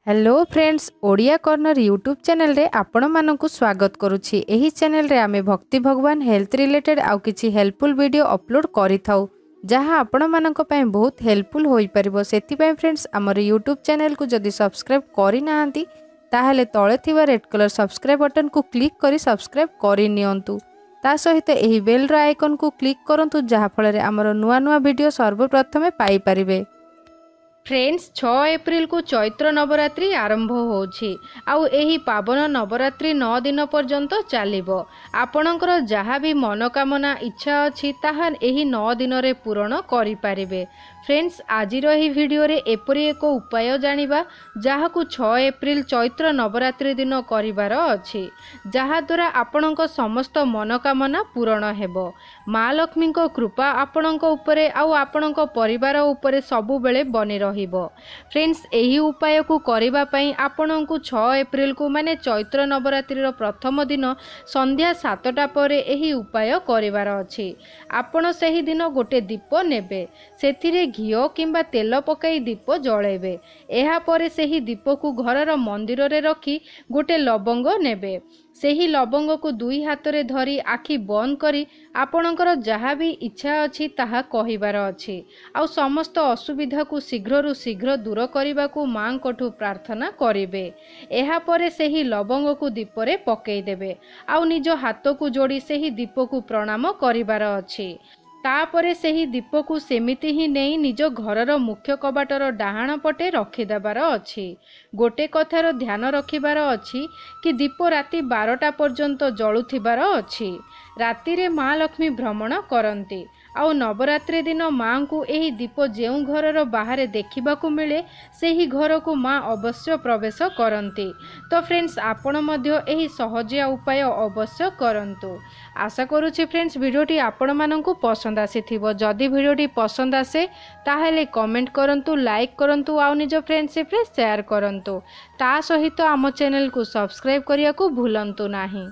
Hello friends, Odia corner YouTube channel रे आपण मानकु स्वागत करुछि। एही चैनल रे आमे भक्ति भगवान हेल्थ रिलेटेड आउ किछि हेल्पफुल वीडियो अपलोड करि थाउ जहां आपण मानक पय बहुत हेल्पफुल होई परिबो। सेति पय फ्रेंड्स हमर यूट्यूब चैनल को जदि सब्सक्राइब करि नाहंती ताहले तळे थिबा रेड कलर सब्सक्राइब बटन को क्लिक करी सब्सक्राइब करि नियंतु। ता सहित एही बेल रो आइकन को क्लिक करंतु जहां फल रे हमर नुवा नुवा वीडियो सर्वप्रथमे पाई परिबे। फ्रेंड्स 6 एप्रिल को चैत्र नवरात्रि आरंभ होछि आउ एही पावन नवरात्रि 9 दिन पर्यंत चलिबो। आपणकर जहाँ भी मनोकामना इच्छा अछि ताहा एही 9 दिन रे पूर्ण करि पारिबे। फ्रेंड्स आजिर एही वीडियो रे एपरि एक उपाय जानिबा जहाकु 6 एप्रिल चैत्र नवरात्रि दिन करिवार अछि, जहा द्वारा आपणक समस्त मनोकामना पूर्ण हेबो। माँ लक्ष्मी को कृपा आपणक उपरे आउ आपणक परिवार उपरे सबु बेले बनि रहिबो। फ्रेंड्स एही उपाय को करिबा पई आपणकु 6 एप्रिल को माने चैत्र नवरात्रि रो प्रथम दिन संध्या 7टा परे एही उपाय करिवार अछि। आपण सेही दिन गोटे दीप नेबे, सेथिरे घिओ किंबा तेल पकाई दीप जळेबे। एहा परे सेही दीप को घरर मंदिर रे रखी गोटे लवंग नेबे। सेही लवंग को दुई हाथ रे धरी आखि बंद करी आपणकर जहाँ भी इच्छा अछि ताहा कहिबार अछि आउ समस्त असुविधा को शीघ्ररु शीघ्र दूर करने को माँ कोठु प्रार्थना करिबे। एहा परे सेही लवंग को दीप रे पकई देबे आउ निज हाथ को जोड़ी सेही दीप को प्रणाम करिबार अछि। तापरे सेही दीप को सेमिति ही नहीं निज घरर मुख्य कबाटर डाहाण पटे रखिदेबार अछि। गोटे कथार ध्यान रखिबार अछि कि दीप राति 12टा पर्यंत जळुथिबार अछि। राति रे माँ लक्ष्मी भ्रमण करती आउ नवरात्रि दिन माँ को एही दीप जेउ घरर बाहर देखा मिले सेही घर को माँ अवश्य प्रवेश करती। तो फ्रेंड्स आपण मध्य एही सहजिया उपाय अवश्य करंतु। आशा करुछि फ्रेंड्स वीडियोटी आपण माननकु पसंद आसीथिबो। जदि वीडियोटी पसंद आसे ताहेले कमेंट करंतु, लाइक करंतु आउ निज फ्रेंडशिप रे शेयर करंतु। ता सहित आम चैनल को सब्सक्राइब करिया को भूलंतु नाही।